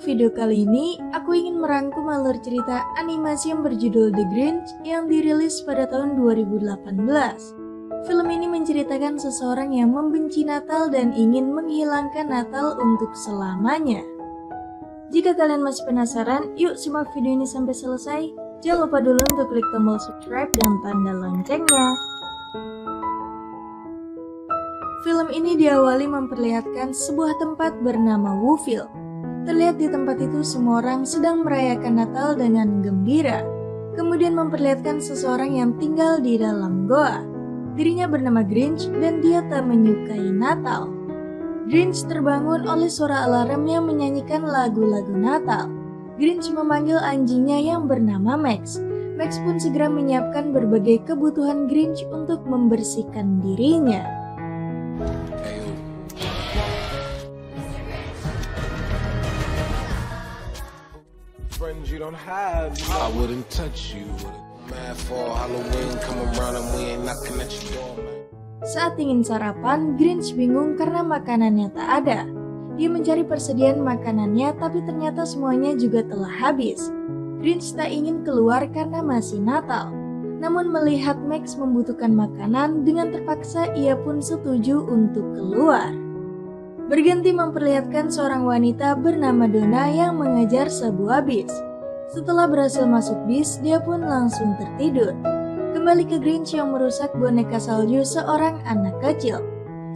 video kali ini, aku ingin merangkum alur cerita animasi yang berjudul The Grinch yang dirilis pada tahun 2018. Film ini menceritakan seseorang yang membenci Natal dan ingin menghilangkan Natal untuk selamanya. Jika kalian masih penasaran, yuk simak video ini sampai selesai. Jangan lupa dulu untuk klik tombol subscribe dan tanda loncengnya. Film ini diawali memperlihatkan sebuah tempat bernama Woofville. Terlihat di tempat itu semua orang sedang merayakan Natal dengan gembira. Kemudian memperlihatkan seseorang yang tinggal di dalam goa. Dirinya bernama Grinch dan dia tak menyukai Natal. Grinch terbangun oleh suara alarm yang menyanyikan lagu-lagu Natal. Grinch memanggil anjingnya yang bernama Max. Max pun segera menyiapkan berbagai kebutuhan Grinch untuk membersihkan dirinya. Friends you don't have, I wouldn't touch you. Mad for Halloween, come around and we ain't knocking at your door, man. Saat ingin sarapan, Grinch bingung karena makanannya tak ada. Dia mencari persediaan makanannya, tapi ternyata semuanya juga telah habis. Grinch tak ingin keluar karena masih Natal. Namun melihat Max membutuhkan makanan, dengan terpaksa ia pun setuju untuk keluar. Berganti memperlihatkan seorang wanita bernama Donna yang mengejar sebuah bis. Setelah berhasil masuk bis, dia pun langsung tertidur. Kembali ke Grinch yang merusak boneka salju seorang anak kecil.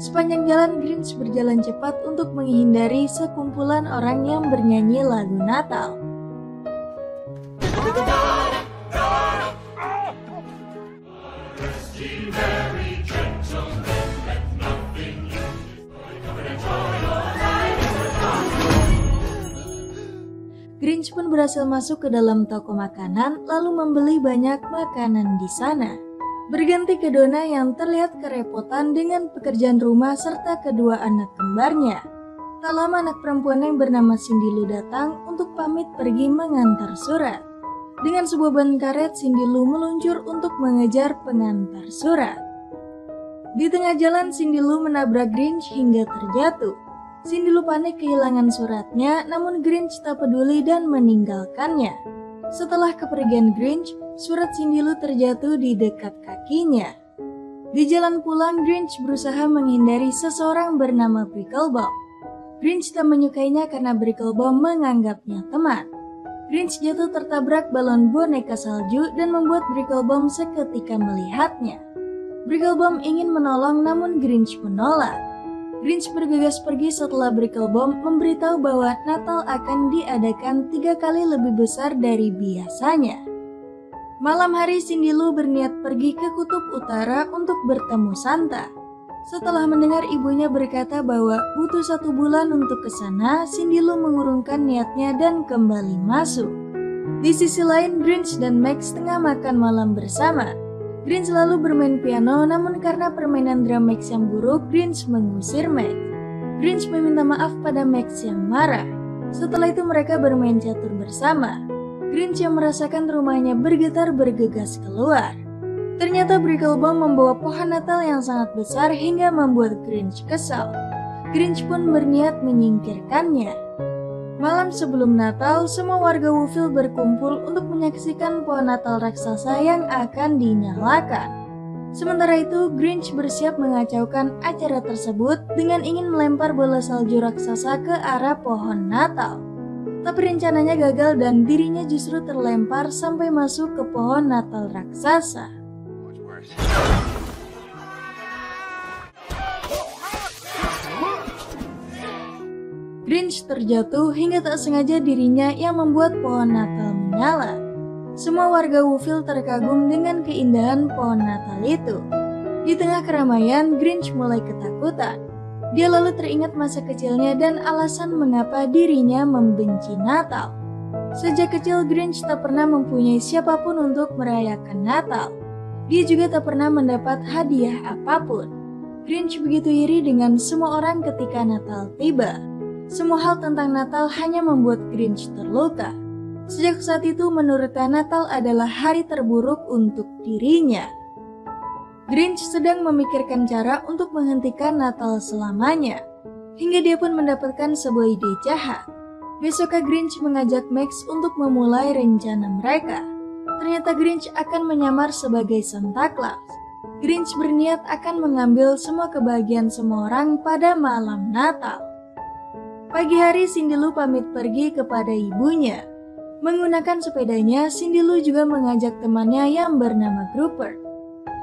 Sepanjang jalan, Grinch berjalan cepat untuk menghindari sekumpulan orang yang bernyanyi lagu Natal. Grinch pun berhasil masuk ke dalam toko makanan lalu membeli banyak makanan di sana. Berganti ke Donna yang terlihat kerepotan dengan pekerjaan rumah serta kedua anak kembarnya. Tak lama anak perempuan yang bernama Cindy Lou datang untuk pamit pergi mengantar surat. Dengan sebuah ban karet, Cindy Lou meluncur untuk mengejar pengantar surat. Di tengah jalan, Cindy Lou menabrak Grinch hingga terjatuh. Cindy Lou panik kehilangan suratnya, namun Grinch tak peduli dan meninggalkannya. Setelah kepergian Grinch, surat Cindy Lou terjatuh di dekat kakinya. Di jalan pulang, Grinch berusaha menghindari seseorang bernama Bricklebum. Grinch tak menyukainya karena Bricklebum menganggapnya teman. Grinch jatuh tertabrak balon boneka salju dan membuat Bricklebum seketika melihatnya. Bricklebum ingin menolong namun Grinch menolak. Grinch bergegas pergi setelah Bricklebum memberitahu bahwa Natal akan diadakan 3 kali lebih besar dari biasanya. Malam hari, Cindy Lou berniat pergi ke kutub utara untuk bertemu Santa. Setelah mendengar ibunya berkata bahwa butuh 1 bulan untuk ke sana, Cindy Lou mengurungkan niatnya dan kembali masuk. Di sisi lain, Grinch dan Max tengah makan malam bersama. Grinch lalu bermain piano, namun karena permainan drum Max yang buruk, Grinch mengusir Max. Grinch meminta maaf pada Max yang marah. Setelah itu mereka bermain catur bersama. Grinch yang merasakan rumahnya bergetar bergegas keluar. Ternyata Bricklebum membawa pohon Natal yang sangat besar hingga membuat Grinch kesal. Grinch pun berniat menyingkirkannya. Malam sebelum Natal, semua warga Woofville berkumpul untuk menyaksikan pohon Natal raksasa yang akan dinyalakan. Sementara itu, Grinch bersiap mengacaukan acara tersebut dengan ingin melempar bola salju raksasa ke arah pohon Natal. Tapi rencananya gagal dan dirinya justru terlempar sampai masuk ke pohon Natal raksasa. Grinch terjatuh hingga tak sengaja dirinya yang membuat pohon Natal menyala. Semua warga Woofville terkagum dengan keindahan pohon Natal itu. Di tengah keramaian, Grinch mulai ketakutan. Dia lalu teringat masa kecilnya dan alasan mengapa dirinya membenci Natal. Sejak kecil, Grinch tak pernah mempunyai siapapun untuk merayakan Natal. Dia juga tak pernah mendapat hadiah apapun. Grinch begitu iri dengan semua orang ketika Natal tiba. Semua hal tentang Natal hanya membuat Grinch terluka. Sejak saat itu menurutnya Natal adalah hari terburuk untuk dirinya. Grinch sedang memikirkan cara untuk menghentikan Natal selamanya. Hingga dia pun mendapatkan sebuah ide jahat. Besoknya Grinch mengajak Max untuk memulai rencana mereka. Ternyata Grinch akan menyamar sebagai Santa Claus. Grinch berniat akan mengambil semua kebahagiaan semua orang pada malam Natal. Pagi hari Cindy Lou pamit pergi kepada ibunya. Menggunakan sepedanya, Cindy Lou juga mengajak temannya yang bernama Grouper.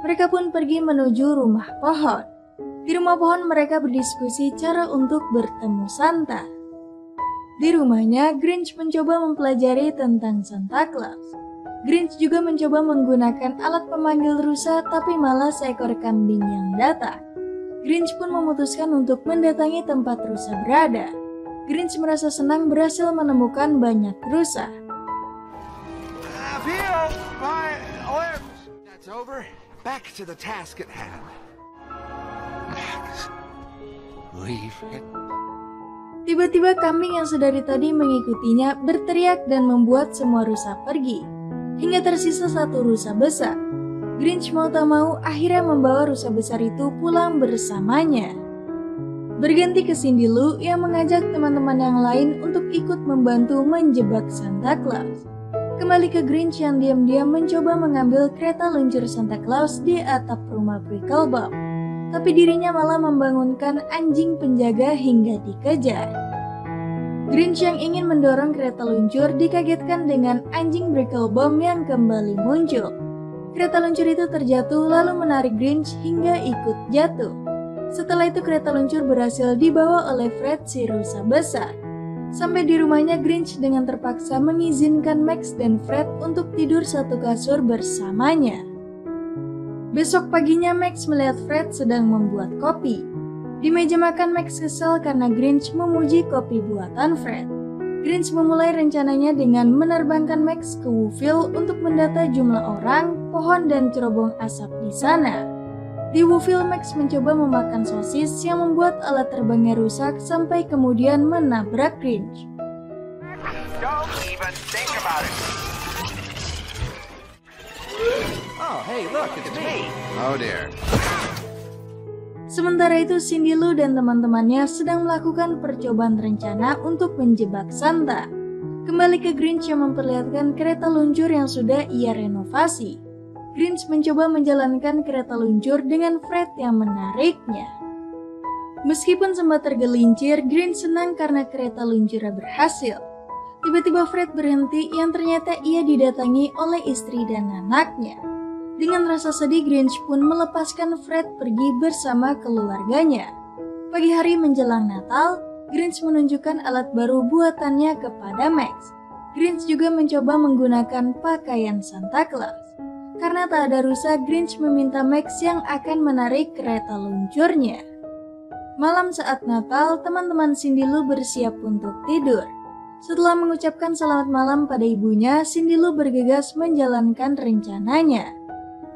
Mereka pun pergi menuju rumah pohon. Di rumah pohon mereka berdiskusi cara untuk bertemu Santa. Di rumahnya, Grinch mencoba mempelajari tentang Santa Claus. Grinch juga mencoba menggunakan alat pemanggil rusa, tapi malah seekor kambing yang datang. Grinch pun memutuskan untuk mendatangi tempat rusa berada. Grinch merasa senang berhasil menemukan banyak rusa. Tiba-tiba kambing yang sedari tadi mengikutinya berteriak dan membuat semua rusa pergi. Hingga tersisa satu rusa besar. Grinch mau tak mau akhirnya membawa rusa besar itu pulang bersamanya. Berganti ke Cindy Lou yang mengajak teman-teman yang lain untuk ikut membantu menjebak Santa Claus. Kembali ke Grinch yang diam-diam mencoba mengambil kereta luncur Santa Claus di atap rumah Bricklebum. Tapi dirinya malah membangunkan anjing penjaga hingga dikejar. Grinch yang ingin mendorong kereta luncur dikagetkan dengan anjing Bricklebum yang kembali muncul. Kereta luncur itu terjatuh lalu menarik Grinch hingga ikut jatuh. Setelah itu kereta luncur berhasil dibawa oleh Fred si rusa besar. Sampai di rumahnya, Grinch dengan terpaksa mengizinkan Max dan Fred untuk tidur satu kasur bersamanya. Besok paginya Max melihat Fred sedang membuat kopi. Di meja makan Max kesal karena Grinch memuji kopi buatan Fred. Grinch memulai rencananya dengan menerbangkan Max ke Woofville untuk mendata jumlah orang, pohon, dan cerobong asap di sana. Di Woofville, Max mencoba memakan sosis yang membuat alat terbangnya rusak sampai kemudian menabrak Grinch. Don't even think about it. Oh, hey, look, it's me. Oh dear. Sementara itu, Cindy Lou dan teman-temannya sedang melakukan percobaan rencana untuk menjebak Santa. Kembali ke Grinch yang memperlihatkan kereta luncur yang sudah ia renovasi. Grinch mencoba menjalankan kereta luncur dengan Fred yang menariknya. Meskipun sempat tergelincir, Grinch senang karena kereta luncurnya berhasil. Tiba-tiba Fred berhenti yang ternyata ia didatangi oleh istri dan anaknya. Dengan rasa sedih, Grinch pun melepaskan Fred pergi bersama keluarganya. Pagi hari menjelang Natal, Grinch menunjukkan alat baru buatannya kepada Max. Grinch juga mencoba menggunakan pakaian Santa Claus. Karena tak ada rusa, Grinch meminta Max yang akan menarik kereta luncurnya. Malam saat Natal, teman-teman Cindy Lou bersiap untuk tidur. Setelah mengucapkan selamat malam pada ibunya, Cindy Lou bergegas menjalankan rencananya.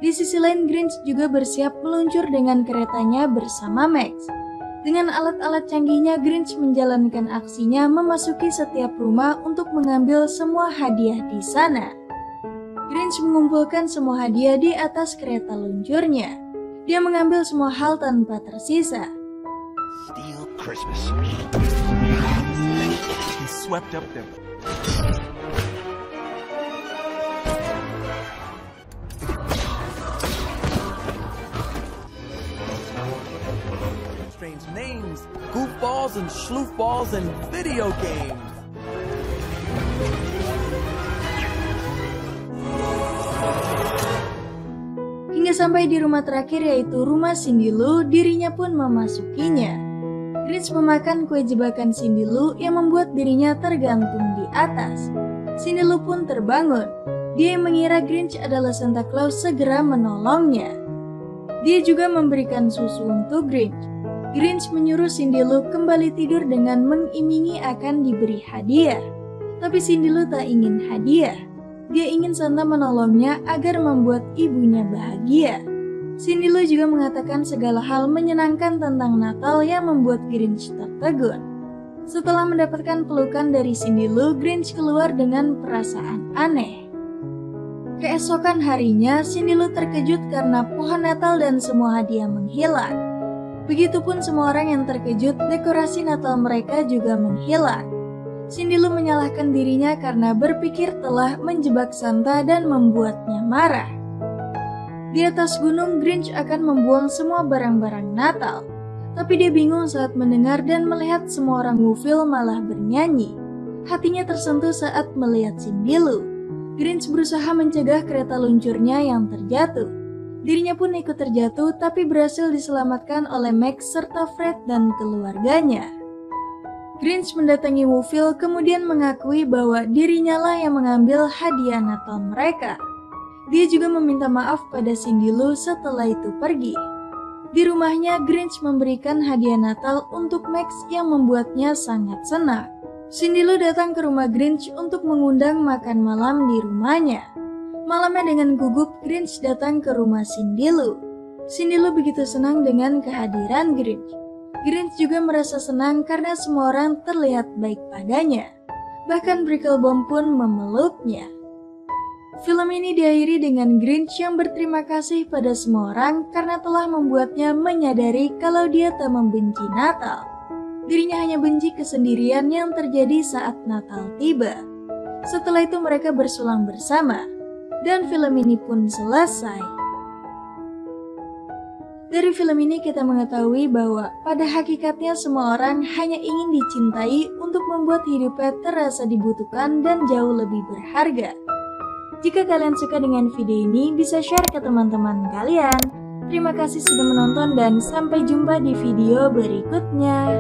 Di sisi lain, Grinch juga bersiap meluncur dengan keretanya bersama Max. Dengan alat-alat canggihnya, Grinch menjalankan aksinya memasuki setiap rumah untuk mengambil semua hadiah di sana. Grinch mengumpulkan semua hadiah di atas kereta luncurnya. Dia mengambil semua hal tanpa tersisa. Steal Christmas. He swept up them. Strange names, goofballs and schloofballs and video games. Hingga sampai di rumah terakhir yaitu rumah Cindy Lou, dirinya pun memasukinya. Grinch memakan kue jebakan Cindy Lou yang membuat dirinya tergantung di atas. Cindy Lou pun terbangun. Dia yang mengira Grinch adalah Santa Claus segera menolongnya. Dia juga memberikan susu untuk Grinch. Grinch menyuruh Cindy Lou kembali tidur dengan mengimingi akan diberi hadiah. Tapi Cindy Lou tak ingin hadiah. Dia ingin Santa menolongnya agar membuat ibunya bahagia. Cindy Lou juga mengatakan segala hal menyenangkan tentang Natal yang membuat Grinch tertegun. Setelah mendapatkan pelukan dari Cindy Lou, Grinch keluar dengan perasaan aneh. Keesokan harinya, Cindy Lou terkejut karena pohon Natal dan semua hadiah menghilang. Begitupun semua orang yang terkejut, dekorasi Natal mereka juga menghilang. Cindy Lou menyalahkan dirinya karena berpikir telah menjebak Santa dan membuatnya marah. Di atas gunung, Grinch akan membuang semua barang-barang Natal. Tapi dia bingung saat mendengar dan melihat semua orang Woofville malah bernyanyi. Hatinya tersentuh saat melihat Cindy Lou. Grinch berusaha mencegah kereta luncurnya yang terjatuh. Dirinya pun ikut terjatuh tapi berhasil diselamatkan oleh Max serta Fred dan keluarganya. Grinch mendatangi Woofville kemudian mengakui bahwa dirinya lah yang mengambil hadiah Natal mereka. Dia juga meminta maaf pada Cindy Lou setelah itu pergi. Di rumahnya, Grinch memberikan hadiah Natal untuk Max yang membuatnya sangat senang. Cindy Lou datang ke rumah Grinch untuk mengundang makan malam di rumahnya. Malamnya dengan gugup, Grinch datang ke rumah Cindy Lou. Cindy Lou begitu senang dengan kehadiran Grinch. Grinch juga merasa senang karena semua orang terlihat baik padanya. Bahkan Bricklebomb pun memeluknya. Film ini diakhiri dengan Grinch yang berterima kasih pada semua orang karena telah membuatnya menyadari kalau dia tak membenci Natal. Dirinya hanya benci kesendirian yang terjadi saat Natal tiba. Setelah itu mereka bersulang bersama. Dan film ini pun selesai. Dari film ini kita mengetahui bahwa pada hakikatnya semua orang hanya ingin dicintai untuk membuat hidupnya terasa dibutuhkan dan jauh lebih berharga. Jika kalian suka dengan video ini, bisa share ke teman-teman kalian. Terima kasih sudah menonton dan sampai jumpa di video berikutnya.